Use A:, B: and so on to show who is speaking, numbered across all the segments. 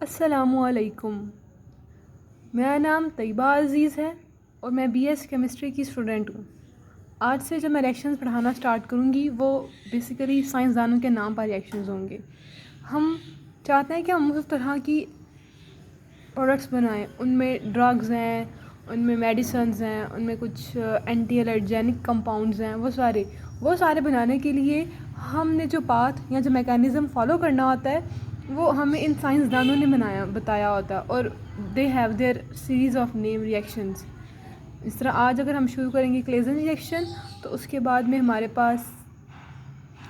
A: अस्सलामुअलैकुम। मेरा नाम तैयबा अज़ीज़ है और मैं बीएस केमिस्ट्री की स्टूडेंट हूँ। आज से जब मैं रिएक्शंस पढ़ाना स्टार्ट करूँगी वो बेसिकली साइंसदानों के नाम पर रिएक्शंस होंगे। हम चाहते हैं कि हम उस तरह की प्रोडक्ट्स बनाएं, उनमें ड्रग्स हैं, उनमें मेडिसिन्स हैं, उनमें कुछ एंटी एलर्जेनिक कंपाउंड्स हैं, वो सारे बनाने के लिए हमने जो पाथ या जो मैकेनिज़्म फ़ॉलो करना होता है वो हमें इन साइंसदानों ने बताया होता है और they have their series of name reactions. इस तरह आज अगर हम शुरू करेंगे क्लेजन रिएक्शन, तो उसके बाद में हमारे पास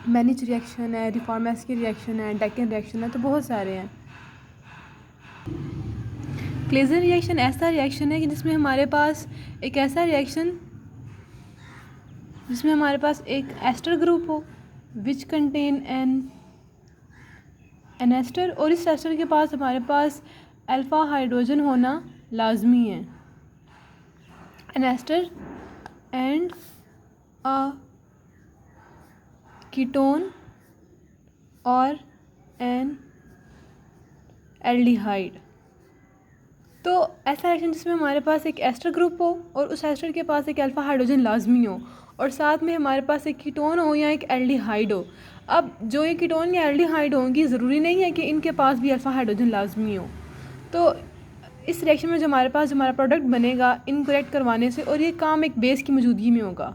A: मैनिच रिएक्शन है, रिफॉर्मेस्की रिएक्शन है, डेकन रिएक्शन है, तो बहुत सारे हैं। क्लेजन रिएक्शन ऐसा रिएक्शन है कि जिसमें हमारे पास एक एस्टर ग्रुप हो विच कंटेन एन एस्टर, और इस एस्टर के पास हमारे पास अल्फ़ा हाइड्रोजन होना लाजमी है। An ester and a ketone और एन एल्डिहाइड। तो ऐसा रिएक्शन जिसमें हमारे पास एक एस्टर ग्रुप हो और उस एस्टर के पास एक अल्फ़ा हाइड्रोजन लाजमी हो और साथ में हमारे पास एक कीटोन हो या एक एल्डिहाइड हो। अब जो ये कीटोन या एल्डिहाइड होंगी, ज़रूरी नहीं है कि इनके पास भी अल्फ़ा हाइड्रोजन लाजमी हो। तो इस रिएक्शन में जो हमारा प्रोडक्ट बनेगा इनको रिएक्ट करवाने से, और ये काम एक बेस की मौजूदगी में होगा,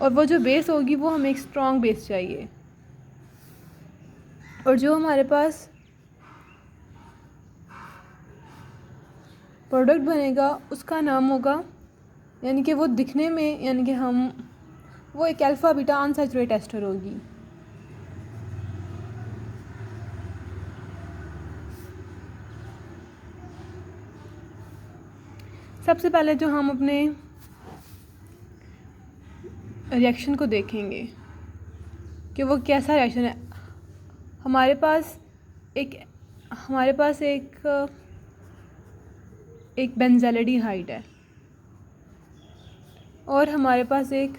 A: और वो जो बेस होगी वो हमें एक स्ट्रॉन्ग बेस चाहिए। और जो हमारे पास प्रोडक्ट बनेगा उसका नाम होगा, यानी कि वो दिखने में, यानी कि वो एक अल्फ़ा बीटा अनसैचुरेट एस्टर होगी। सबसे पहले जो हम अपने रिएक्शन को देखेंगे कि वो कैसा रिएक्शन है। हमारे पास एक बेंज़ाल्डिहाइड है और हमारे पास एक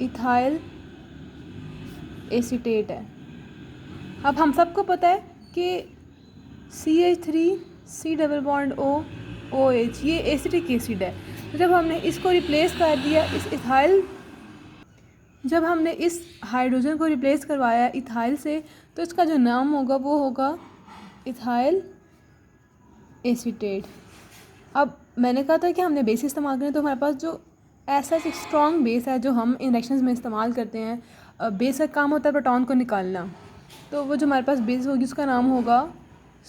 A: इथाइल एसीटेट है। अब हम सबको पता है कि CH3 डबल बॉन्ड OH ये एसिटिक एसिड है। तो जब हमने इसको रिप्लेस कर दिया जब हमने इस हाइड्रोजन को रिप्लेस करवाया इथाइल से, तो इसका जो नाम होगा वो होगा इथाइल एसीटेट। अब मैंने कहा था कि हमने बेस इस्तेमाल करें, तो हमारे पास जो ऐसा एक स्ट्रॉन्ग बेस है जो हम इन रिएक्शंस में इस्तेमाल करते हैं। बेस का काम होता है प्रोटॉन को निकालना, तो वो जो हमारे पास बेस होगी उसका नाम होगा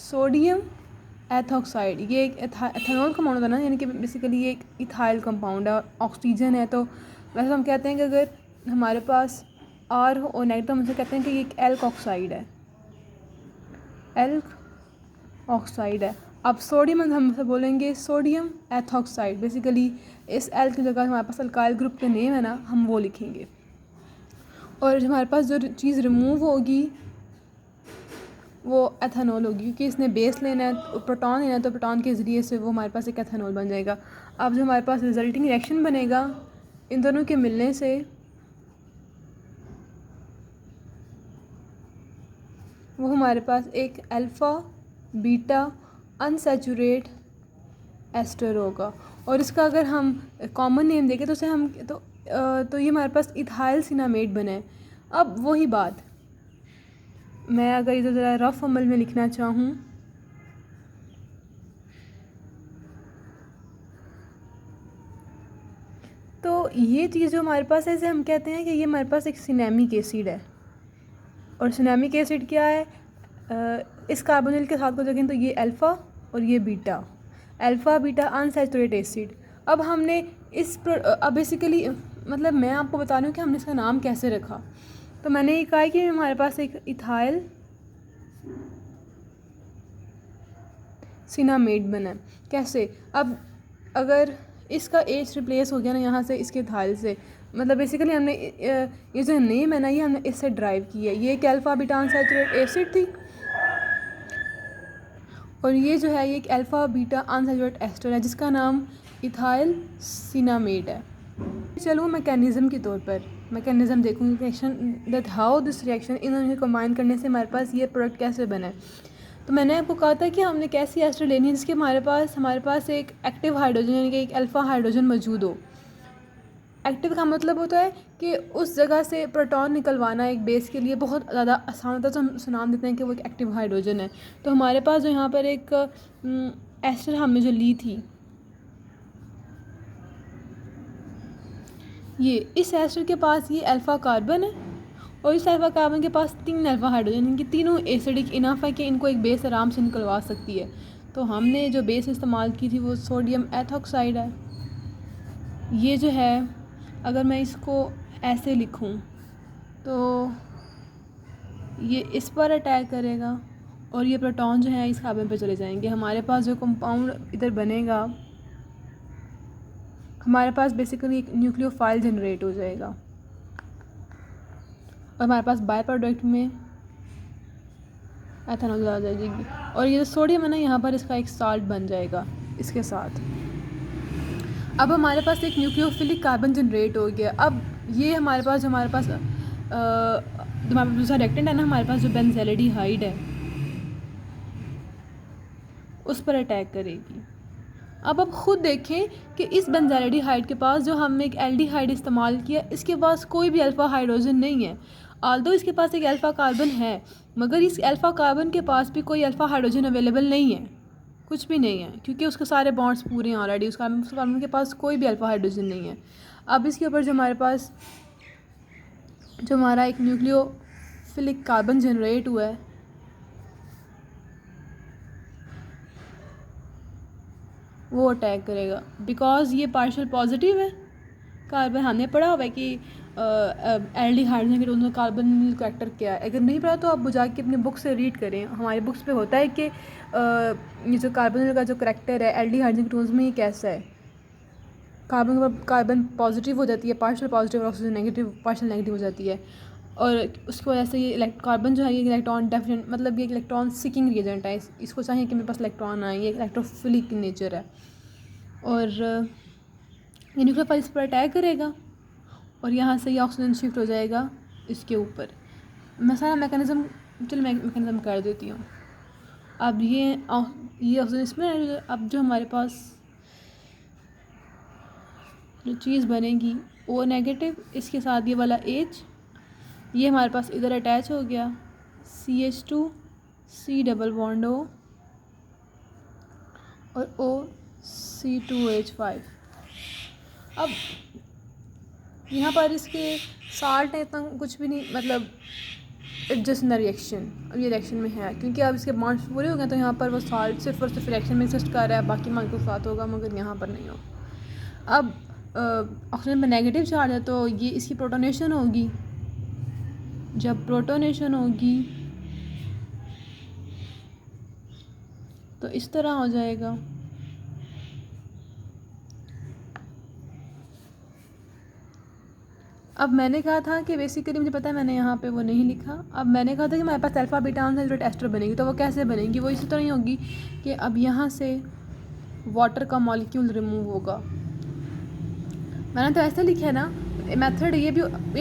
A: सोडियम एथॉक्साइड। ये एक एथेनॉल कंपाउंड होता है ना, यानी कि बेसिकली ये एक इथाइल कंपाउंड है, ऑक्सीजन है। तो वैसे हम कहते हैं कि अगर हमारे पास R हो और नेगेटिव, तो हम उसे कहते हैं कि ये एक एल्क ऑक्साइड है। अब सोडियम हम से बोलेंगे सोडियम एथॉक्साइड। बेसिकली इस एल की जगह हमारे पास अल्काइल ग्रुप का नेम है ना, हम वो लिखेंगे। और हमारे पास जो चीज़ रिमूव होगी वो एथेनॉल होगी, क्योंकि इसने बेस लेना है, प्रोटॉन लेना है, तो प्रोटॉन के ज़रिए से वो हमारे पास एक एथेनॉल बन जाएगा। अब जो हमारे पास रिजल्टिंग रिएक्शन बनेगा इन दोनों के मिलने से, वो हमारे पास एक अल्फ़ा बीटा अनसैचुरेट एस्टर होगा। और इसका अगर हम कॉमन नेम देखें तो ये हमारे पास इथाइल सिनामेट बना है। अब वही बात मैं अगर इधर ज़रा रफ अमल में लिखना चाहूँ, तो ये चीज़ जो हमारे पास है, इसे हम कहते हैं कि ये हमारे पास एक सिनेमिक एसिड है। और सिनेमिक एसिड क्या है? इस कार्बोनिल के साथ को देखें तो ये अल्फ़ा और ये बीटा, अल्फ़ा बीटा अनसैचुरेट एसिड। अब हमने अब बेसिकली मतलब मैं आपको बता रही हूँ कि हमने इसका नाम कैसे रखा। तो मैंने ये कहा कि हमारे पास एक इथाइल सिनामेट बना है। कैसे? अब अगर इसका H रिप्लेस हो गया ना यहाँ से, इसके इथाइल से, मतलब बेसिकली हमने ये जो नेम है ना, ये हमने इससे ड्राइव किया है। ये एक अल्फ़ा बीटा अनसैचुरेट एसिड थी और ये जो है ये एक अल्फ़ा बीटा अनसैचुरेट एस्टर है जिसका नाम इथाइल सिनामेट है। चलो मैकेनिज़्म के तौर पर मैकेनिज़्म देखूँगी, reaction that how this reaction in combine करने से हमारे पास ये प्रोडक्ट कैसे बना है। तो मैंने आपको कहा था कि हमने कैसी एस्टर लेनी है जिसके हमारे पास एक एक्टिव हाइड्रोजन यानी कि एक अल्फ़ा हाइड्रोजन मौजूद हो। एक्टिव का मतलब होता है कि उस जगह से प्रोटॉन निकलवाना एक बेस के लिए बहुत ज़्यादा आसान होता है, तो हम उसे नाम देते हैं कि वो एक एक्टिव हाइड्रोजन है। तो हमारे पास जो यहाँ पर एक एस्टर हमने जो ली थी, ये इस एस्टर के पास ये अल्फ़ा कार्बन है और इस अल्फ़ा कार्बन के पास 3 अल्फ़ा हाइड्रोजन, इनकी तीनों एसिडिक इनफ है कि इनको एक बेस आराम से निकलवा सकती है। तो हमने जो बेस इस्तेमाल की थी वो सोडियम एथॉक्साइड है। ये जो है अगर मैं इसको ऐसे लिखूं तो ये इस पर अटैक करेगा और ये प्रोटॉन जो है इस कार्बन पे चले जाएंगे। हमारे पास जो कंपाउंड इधर बनेगा, हमारे पास बेसिकली एक न्यूक्लियोफाइल जनरेट हो जाएगा और हमारे पास बाय प्रोडक्ट में एथेनॉल आ जाएगी और ये जो सोडियम है ना यहाँ पर इसका एक साल्ट बन जाएगा इसके साथ। अब हमारे पास एक न्यूक्लियोफिलिक कार्बन जनरेट हो गया। अब ये हमारे पास दूसरा रिएक्टेंट है ना, हमारे पास जो बेंज़ैल्डिहाइड है उस पर अटैक करेगी। अब आप ख़ुद देखें कि इस बेंज़ैल्डिहाइड के पास जो हमने एक एल्डिहाइड इस्तेमाल किया, इसके पास कोई भी अल्फ़ा हाइड्रोजन नहीं है। आल्दो इसके पास एक अल्फ़ा कार्बन है, मगर इस अल्फ़ा कार्बन के पास भी कोई अल्फ़ा हाइड्रोजन अवेलेबल नहीं है, कुछ भी नहीं है, क्योंकि उसके सारे बॉन्ड्स पूरे हैं ऑलरेडी। उस कार्बन के पास कोई भी अल्फ़ा हाइड्रोजन नहीं है। अब इसके ऊपर जो हमारा एक न्यूक्लियोफिलिक कार्बन जनरेट हुआ है, वो अटैक करेगा बिकॉज़ ये पार्शियल पॉजिटिव है कार्बन। हमने पढ़ा हुआ है कि एल्डिहाइड के दोनों कार्बन कैरेक्टर क्या है। अगर नहीं पढ़ा तो आप जाके अपनी बुक से रीड करें। हमारी बुक्स पे होता है कि ये जो कार्बन का जो करैक्टर है एल्डिहाइड के टोन्स में ये कैसा है। कार्बन पॉजिटिव हो जाती है, पार्शियल पॉजिटिव, और ऑक्सीजन नेगेटिव, पार्शियल नेगेटिव हो जाती है। और उसकी वजह से ये कार्बन जो है ये इलेक्ट्रॉन डेफिनेट, मतलब ये इलेक्ट्रॉन सीकिंग रिएजेंट है। इसको चाहिए कि मेरे पास इलेक्ट्रॉन आए, ये इलेक्ट्रोफिलिक नेचर है। और ये न्यूक्लियोफाइल इस पर अटैक करेगा और यहाँ से ये ऑक्सीजन शिफ्ट हो जाएगा इसके ऊपर। मैं सारा मैकेनिज़्म कर देती हूँ। अब ये ऑक्सीजन इसमें, अब जो हमारे पास जो चीज़ बनेगी वो नेगेटिव, इसके साथ ये वाला H, ये हमारे पास इधर अटैच हो गया, CH2 C double bond O और O C2H5। अब यहाँ पर इसके साल्ट है इतना कुछ भी नहीं, मतलब जस्ट इन रिएक्शन। अब ये रिएक्शन में है क्योंकि अब इसके बॉन्ड्स पूरे हो गए, तो यहाँ पर वो साल्ट सिर्फ और सिर्फ रिएक्शन में एग्जिस्ट कर रहा है, बाकी मार्क साथ होगा मगर यहाँ पर नहीं हो। अब ऑक्सीजन में नेगेटिव चार्ज है तो ये इसकी प्रोटोनेशन होगी। जब प्रोटोनेशन होगी तो इस तरह हो जाएगा। अब मैंने कहा था कि बेसिकली मुझे पता है मैंने यहाँ पे वो नहीं लिखा। अब मैंने कहा था कि हमारे पास अल्फ़ा बीटा अनसैचुरेटेड एस्टर बनेगी, तो वो कैसे बनेगी? वो इसी तरह ही होगी कि अब यहाँ से वाटर का मॉलिक्यूल रिमूव होगा। मैंने तो ऐसे लिखा है ना मेथड, ये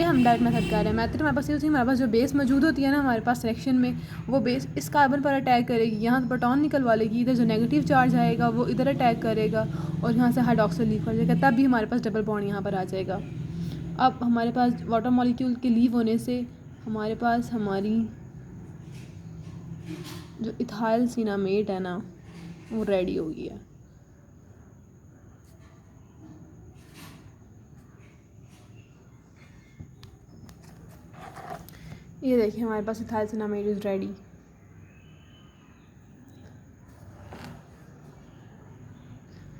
A: हम डायरेक्ट मेथड कर रहे हैं। मेथड हमारे पास ये होती है, हमारे पास जो बेस मौजूद होती है ना हमारे पास सिलेक्शन में, वो बेस इस कार्बन पर अटैक करेगी, यहाँ से प्रोटॉन निकलवा लेगी, इधर जो नेगेटिव चार्ज आएगा वो इधर अटैक करेगा और यहाँ से हाइड्रोक्सिल लीव कर जाएगा, तब भी हमारे पास डबल बॉन्ड यहाँ पर आ जाएगा। अब हमारे पास वाटर मॉलिक्यूल के लीव होने से हमारे पास हमारी जो इथाइल सिनामेट है ना वो रेडी हो गया। ये देखिए हमारे पास इथाइल सिनामेट इज़ रेडी।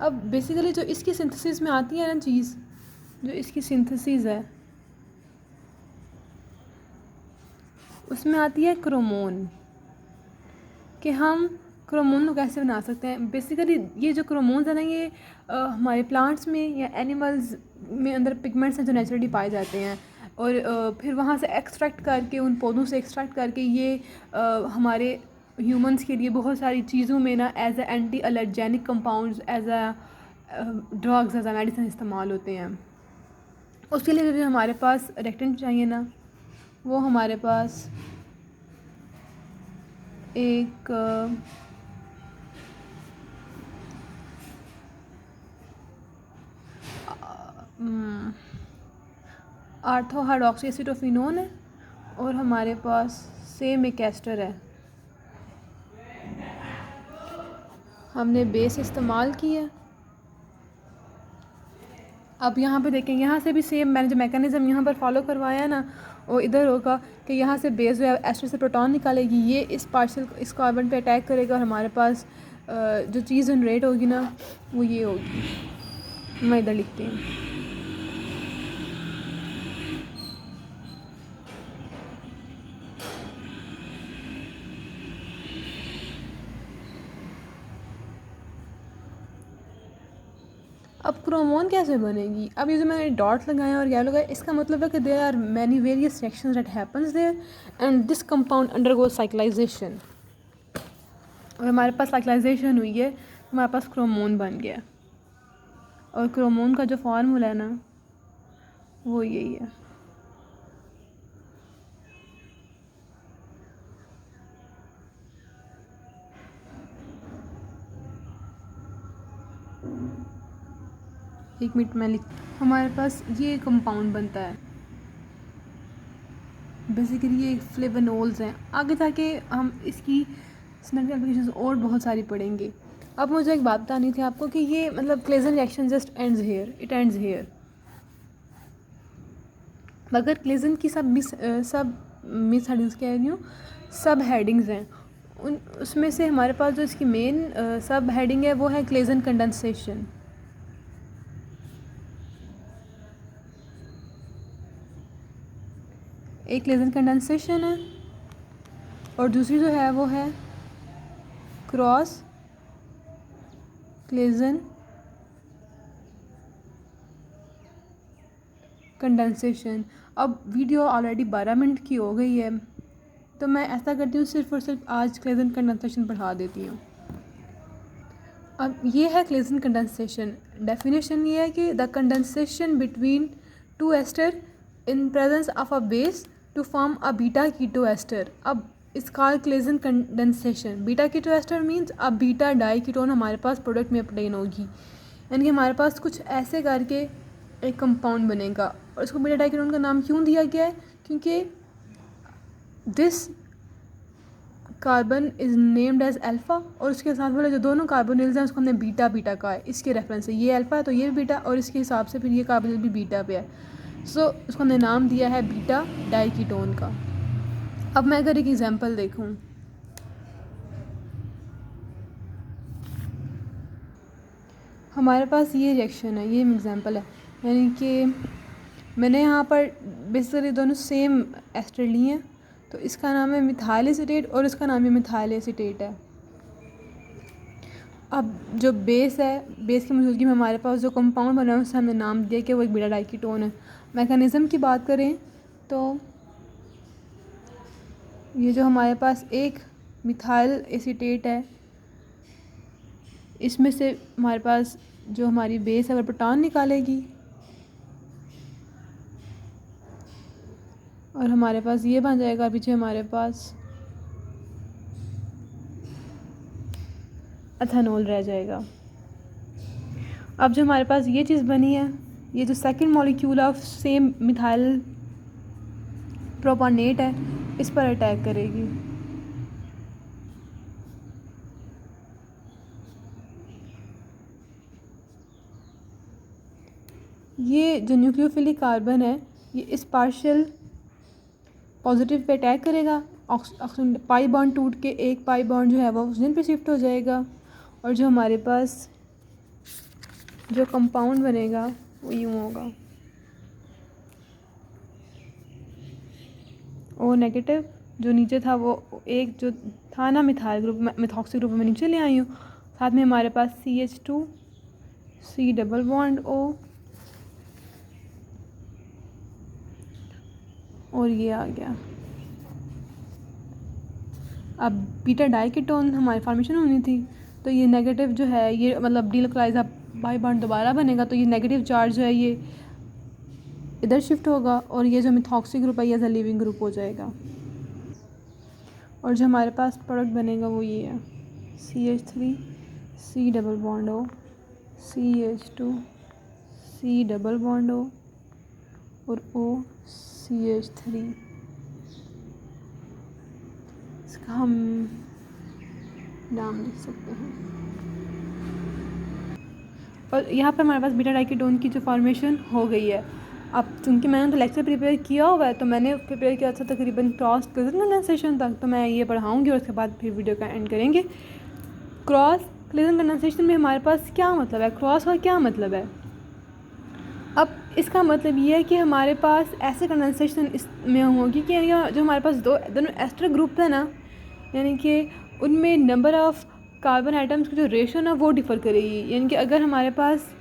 A: अब बेसिकली जो इसकी सिंथेसिस में आती है ना चीज़, जो इसकी सिंथेसिस है उसमें आती है क्रोमोन, कि हम क्रोमोन को कैसे बना सकते हैं। बेसिकली ये जो क्रोमोन्स है ना ये हमारे प्लांट्स में या एनिमल्स में अंदर पिगमेंट्स हैं जो नेचुरली पाए जाते हैं, और फिर वहाँ से एक्सट्रैक्ट करके, उन पौधों से एक्सट्रैक्ट करके ये हमारे ह्यूमंस के लिए बहुत सारी चीज़ों में ना as a anti allergenic compounds, as a drugs, as a medicine इस्तेमाल होते हैं। उसके लिए जो हमारे पास रिएक्टेंट चाहिए ना, वो हमारे पास एक आर्थो हाइड्रोक्सी एसिटोफिनोन है और हमारे पास सेम एक एस्टर है। हमने बेस इस्तेमाल किया। अब यहाँ पे देखें, यहाँ से भी सेम मैंने जो मैकेनिज़्म यहाँ पर फॉलो करवाया ना, वो इधर होगा कि यहाँ से बेस जो है एस्टर से प्रोटॉन निकालेगी, ये इस पार्शल इस कार्बन पे अटैक करेगा और हमारे पास जो चीज़ जनरेट होगी ना वो ये होगी। मैं इधर लिखती हूँ। अब क्रोमोन कैसे बनेगी? अब ये जो मैंने डॉट लगाए और येलो लगाए, इसका मतलब है कि there are many various reactions that happens there and this compound undergoes cyclisation. और हमारे पास साइक्लाइजेशन हुई है, हमारे पास क्रोमोन बन गया। और क्रोमोन का जो फार्मूला है ना वो यही है। एक मिनट में लिख, हमारे पास ये कंपाउंड बनता है। बेसिकली ये फ्लेवोनोल्स हैं। आगे जाके हम इसकी सिनेरियो एप्लीकेशंस और बहुत सारी पढ़ेंगे। अब मुझे एक बात बतानी थी आपको कि ये मतलब Claisen reaction just ends here, it ends here. मगर क्लेजन की सब मिस हेडिंग्स कह रही हूँ, सब हेडिंग्स हैं। उसमें से हमारे पास जो इसकी मेन सब हेडिंग है वो है क्लेजन कंडेंसेशन। एक क्लेजन कंडेंसेशन है और दूसरी जो है वो है क्रॉस क्लेजन कंडेंसेशन। अब वीडियो ऑलरेडी 12 मिनट की हो गई है, तो मैं ऐसा करती हूँ सिर्फ और सिर्फ आज क्लेजन कंडेंसेशन पढ़ा देती हूँ। अब ये है क्लेजन कंडेंसेशन। डेफिनेशन ये है कि the condensation between two ester in presence of a base to form a beta keto ester. अब इसका Claisen condensation, beta keto ester means अब बीटा डाई कीटोन हमारे पास प्रोडक्ट में अपटेन होगी, यानी कि हमारे पास कुछ ऐसे करके एक कंपाउंड बनेगा। और इसको बीटा डाई कीटोन का नाम क्यों दिया गया है? क्योंकि this carbon is named as alpha और उसके साथ वाले जो दोनों कार्बोनिल्स हैं उसको हमने बीटा बीटा कहा है। इसके रेफरेंस से ये अल्फ़ा है तो ये बीटा, और इसके हिसाब से फिर ये कार्बोनिल भी बीटा पे है। सो उसको हमने नाम दिया है बीटा डाईकीटोन का। अब मैं अगर एक एग्जांपल देखूं, हमारे पास ये रिएक्शन है, ये एग्जांपल है, यानी कि मैंने यहाँ पर बेसिकली दोनों सेम एस्टर लिए हैं, तो इसका नाम है मिथाइल एसीटेट और इसका नाम भी मिथाइल एसीटेट है। अब जो बेस है, बेस की मौजूदगी में हमारे पास जो कंपाउंड बना है उससे हमने नाम दिया कि वो एक बीटा डाईकीटोन है। मैकेनिज़्म की बात करें तो ये जो हमारे पास एक मिथाइल एसीटेट है, इसमें से हमारे पास जो हमारी बेस है वो प्रोटॉन निकालेगी और हमारे पास ये बन जाएगा पीछे हमारे पास एथेनॉल रह जाएगा। अब जो हमारे पास ये चीज़ बनी है, ये जो second molecule of same methyl propanoate है, इस पर अटैक करेगी। ये जो न्यूक्लियोफिलिक कार्बन है ये इस पार्शियल पॉजिटिव पे अटैक करेगा, ऑक्सीजन पाई बॉन्ड टूट के एक पाई बॉन्ड जो है वो ऑक्सीजन पे शिफ्ट हो जाएगा और जो हमारे पास जो कंपाउंड बनेगा वो यूँ होगा, ओ नेगेटिव जो नीचे था वो एक जो था ना मिथाइल ग्रुप, मिथॉक्सी ग्रुप में नीचे ले आई हूँ, साथ में हमारे पास CH2 C double bond O और ये आ गया। अब बीटा डाईकीटोन हमारी फॉर्मेशन होनी थी, तो ये नेगेटिव जो है ये मतलब डीलोकलाइज, अब बाई बॉन्ड दोबारा बनेगा तो ये नेगेटिव चार्ज जो है ये इधर शिफ्ट होगा और ये जो मिथॉक्सी ग्रुप है ये एज अ लिविंग ग्रुप हो जाएगा। और जो हमारे पास प्रोडक्ट बनेगा वो ये है CH3 C double bond O CH2 C double bond O और O CH3। इसका हम नाम लिख सकते हैं। और यहाँ पर हमारे पास बीटा डाइकीटोन की जो फॉर्मेशन हो गई है। अब चूँकि मैंने तो लेक्चर प्रिपेयर किया हुआ है तो मैंने प्रिपेयर किया था तकरीबन क्रॉस कंडेंसेशन तक, तो मैं ये पढ़ाऊँगी और उसके बाद फिर वीडियो का एंड करेंगे। क्रॉस कंडेंसेशन में हमारे पास क्या मतलब है, क्रॉस का क्या मतलब है। अब इसका मतलब ये है कि हमारे पास ऐसे कंडेंसेशन इसमें होगी कि जो हमारे पास दोनों एस्टर ग्रुप है ना, यानी कि उनमें नंबर ऑफ़ कार्बन आइटम्स की जो रेशो ना वो डिफ़र करेगी। यानी कि अगर हमारे पास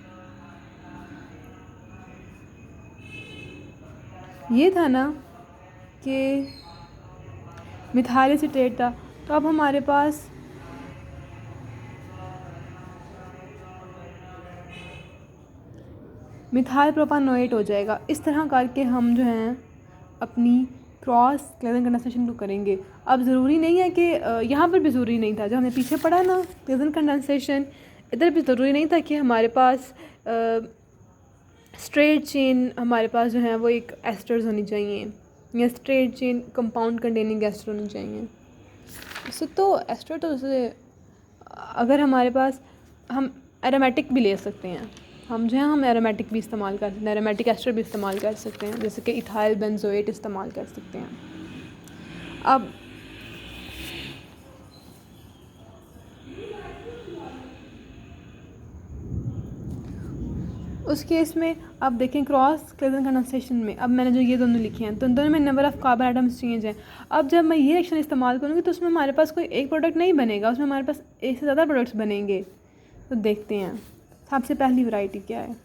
A: ये था ना कि मिथाइल एसीटेट था, तो अब हमारे पास मिथाइल प्रोपानोएट हो जाएगा। इस तरह करके हम जो हैं अपनी क्रॉस क्लेजन कंडेंसेशन को करेंगे। अब ज़रूरी नहीं है कि यहाँ पर भी ज़रूरी नहीं था, जो हमने पीछे पढ़ा ना क्लेजन कंडेंसेशन, इधर भी ज़रूरी नहीं था कि हमारे पास स्ट्रेट चेन हमारे पास जो है वो एक एस्टर्स होनी चाहिए या straight chain compound containing ester होनी चाहिए। इससे तो एस्टर तो जैसे अगर हमारे पास हम एरोमेटिक भी ले सकते हैं, हम जो है हम एरोमेटिक भी इस्तेमाल कर सकते हैं, एरोमेटिक एस्टर भी इस्तेमाल कर सकते हैं, जैसे कि इथाइल बेंजोएट इस्तेमाल कर सकते हैं। अब उस केस में अब देखें क्रॉस क्लेजन कंडेंसेशन में, अब मैंने जो ये दोनों लिखे हैं तो इन दोनों में number of carbon atoms change हैं। अब जब मैं ये रिएक्शन इस्तेमाल करूँगी तो उसमें हमारे पास कोई एक प्रोडक्ट नहीं बनेगा, उसमें हमारे पास एक से ज़्यादा प्रोडक्ट्स बनेंगे। तो देखते हैं सबसे पहली वैरायटी क्या है,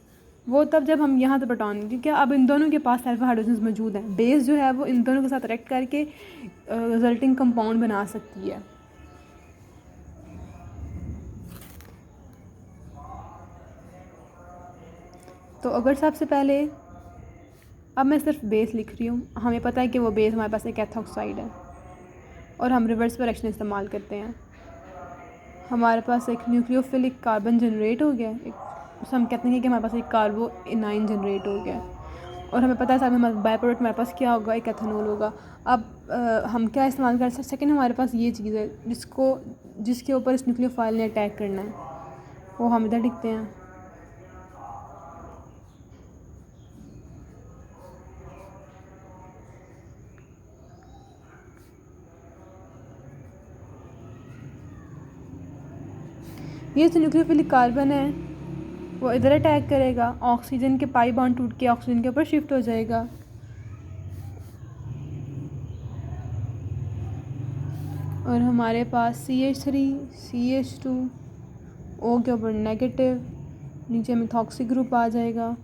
A: वो तब जब हम यहाँ से प्रोटॉन, क्योंकि अब इन दोनों के पास अल्फा हाइड्रोजन्स मौजूद हैं, बेस जो है वो इन दोनों के साथ रिएक्ट करके रिजल्टिंग कंपाउंड बना सकती है। तो अगर सबसे पहले अब मैं सिर्फ बेस लिख रही हूँ, हमें पता है कि वो बेस हमारे पास एक एथॉक्साइड है और हम रिवर्स रिएक्शन इस्तेमाल करते हैं। हमारे पास एक न्यूक्लियोफिलिक कार्बन जनरेट हो गया, एक हम कहते हैं कि हमारे पास एक कार्बो एनाइन जनरेट हो गया और हमें पता है साथ में बाय प्रोडक्ट हमारे पास क्या होगा, एक एथेनॉल होगा। अब हम क्या इस्तेमाल कर सकते हैं, सेकेंड हमारे पास ये चीज़ है जिसके ऊपर इस न्यूक्लियोफाइल ने अटैक करना है, वो हम इधर लिखते हैं। ये जो न्यूक्लियोफिलिक कार्बन है वो इधर अटैक करेगा, ऑक्सीजन के पाई बॉन्ड टूट के ऑक्सीजन के ऊपर शिफ्ट हो जाएगा और हमारे पास CH3 CH2 O के ऊपर नेगेटिव, नीचे मिथॉक्सी ग्रुप आ जाएगा,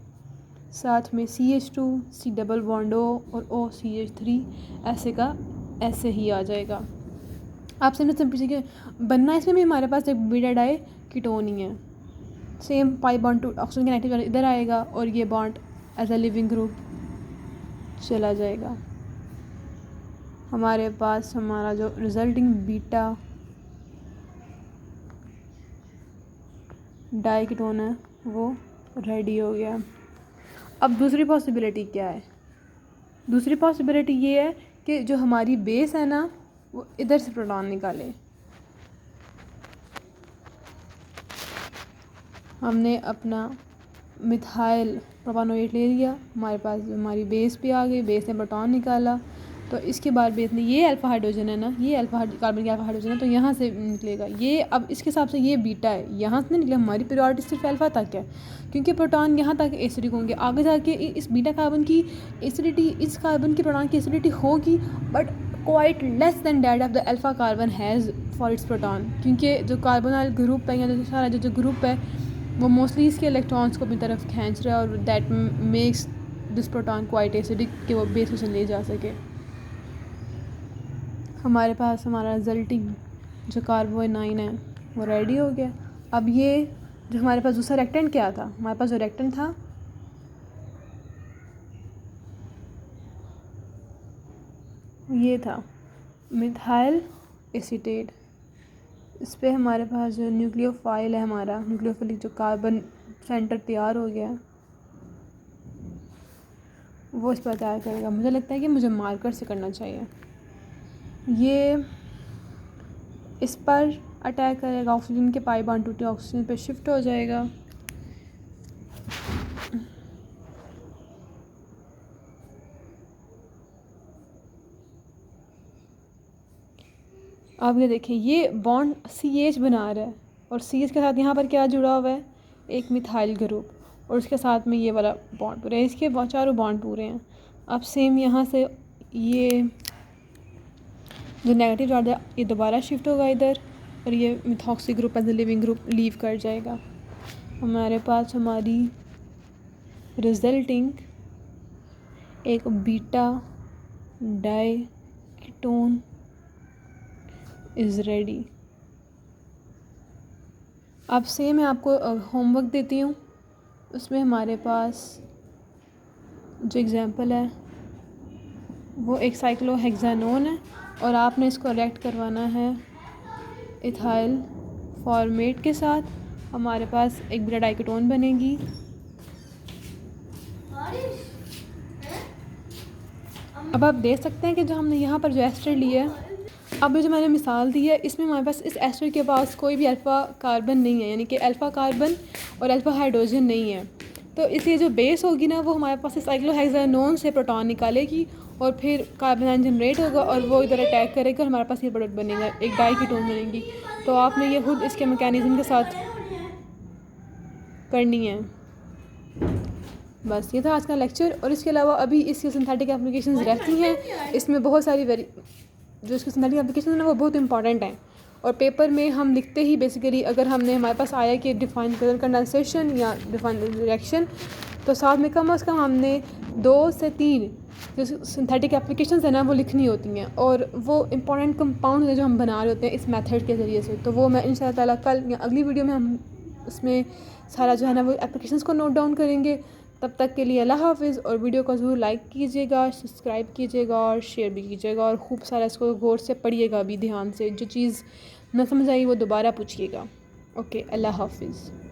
A: साथ में CH2 C double bond O और O CH3 ऐसे का ऐसे ही आ जाएगा। आप समझ पीछे के बनना इसमें भी हमारे पास एक बीटा डाई कीटोन ही है, same pi bond to oxygen के नेगेटिव इधर आएगा और ये bond as a leaving group चला जाएगा। हमारे पास हमारा जो रिजल्टिंग बीटा डाई कीटोन है वो रेडी हो गया। अब दूसरी पॉसिबिलिटी क्या है, दूसरी पॉसिबिलिटी ये है कि जो हमारी बेस है ना वो इधर से प्रोटॉन निकाले। हमने अपना मिथाइल प्रोपानोएट ले लिया, हमारे पास हमारी बेस पे आ गई, बेस ने प्रोटॉन निकाला, तो इसके बाद बेस ने ये अल्फा हाइड्रोजन है ना, ये अल्फा कार्बन की अल्फा हाइड्रोजन है तो यहाँ से निकलेगा ये। अब इसके हिसाब से ये बीटा है, यहाँ से नहीं निकला, हमारी प्रायोरिटी सिर्फ अल्फा तक है क्योंकि प्रोटॉन यहाँ तक एसिडिक होंगे, आगे जाके इस बीटा कार्बन की एसिडिटी, इस कार्बन की प्रोटॉन की एसिडिटी होगी but quite less than that of the alpha carbon has for its proton, क्योंकि जो कार्बोनाइल ग्रुप है या जो सारा जो ग्रुप है वो मोस्टली इसके इलेक्ट्रॉन्स को अपनी तरफ खींच रहा है और that makes this proton quite acidic कि वो बेस उसे ले जा सके। हमारे पास हमारा रिजल्टिंग जो कार्बोनाइन है वो रेडी हो गया। अब ये जो हमारे पास दूसरा रिएक्टेंट क्या था, हमारे पास जो रिएक्टेंट था ये था मिथाइल एसीटेट। इस पर हमारे पास जो न्यूक्लियोफाइल है, हमारा न्यूक्लियोफिलिक जो कार्बन सेंटर तैयार हो गया है वो इस पर तैयार करेगा। मुझे लगता है कि मुझे मार्कर से करना चाहिए। ये इस पर अटैक करेगा, ऑक्सीजन के पाई बॉन्ड टूटे ऑक्सीजन पे शिफ्ट हो जाएगा। आप ये देखें, ये बॉन्ड CH बना रहा है और CH के साथ यहाँ पर क्या जुड़ा हुआ है, एक मिथाइल ग्रुप, और उसके साथ में ये वाला बॉन्ड पूरा है। इसके चारों बॉन्ड पूरे हैं। अब सेम यहाँ से ये जो नेगेटिव चार्ज है ये दोबारा शिफ्ट होगा इधर, और ये methoxy group as a leaving group leave कर जाएगा। हमारे पास हमारी रिजल्टिंग एक beta diketone is ready. अब से मैं आपको होमवर्क देती हूँ। उसमें हमारे पास जो एग्ज़ाम्पल है वो एक साइक्लोहेक्सानोन है और आपने इसको रिएक्ट करवाना है इथाइल फॉर्मेट के साथ। हमारे पास एक बीटा डाइकेटोन बनेगी। अब आप देख सकते हैं कि जो हमने यहाँ पर जो एस्टर लिया है, अब जो मैंने मिसाल दी है इसमें हमारे पास इस एस्टर के पास कोई भी अल्फ़ा कार्बन नहीं है, यानी कि अल्फ़ा कार्बन और अल्फ़ा हाइड्रोजन नहीं है। तो इसलिए जो बेस होगी ना वो हमारे पास इस साइक्लोहेक्सानोन से प्रोटॉन निकालेगी और फिर कार्बन आयन जनरेट होगा और वो इधर अटैक करेगा और हमारे पास ये प्रोडक्ट बनेगा, एक डाइकीटोन बनेगी। तो आपने ये खुद इसके मैकेनिज़्म के साथ करनी है। बस ये था आज का लेक्चर। और इसके अलावा अभी इसकी सिंथेटिक एप्लीकेशंस रहती हैं। इसमें बहुत सारी जो इसकी सिंथेटिक एप्लीकेशन है ना वो बहुत इंपॉर्टेंट हैं। और पेपर में हम लिखते ही बेसिकली अगर हमने हमारे पास आया कि डिफाइन कलर कंडेंसेशन या डिफाइन रिएक्शन, तो साथ में कम से कम हमने 2 से 3 जो सिंथेटिक एप्लीकेशंस है ना वो लिखनी होती हैं। और वो इंपॉर्टेंट कंपाउंड जो हम बना रहे होते हैं इस मेथड के ज़रिए से, तो वो मैं इंशाल्लाह ताला कल या अगली वीडियो में हम उसमें सारा जो है ना वो एप्लीकेशंस को नोट डाउन करेंगे। तब तक के लिए अल्लाह हाफ़िज़। और वीडियो को ज़रूर लाइक कीजिएगा, सब्सक्राइब कीजिएगा और शेयर भी कीजिएगा। और खूब सारा इसको गौर से पढ़िएगा भी ध्यान से। जो चीज़ न समझ आई वो दोबारा पूछिएगा। ओके, अल्लाह हाफ़िज़।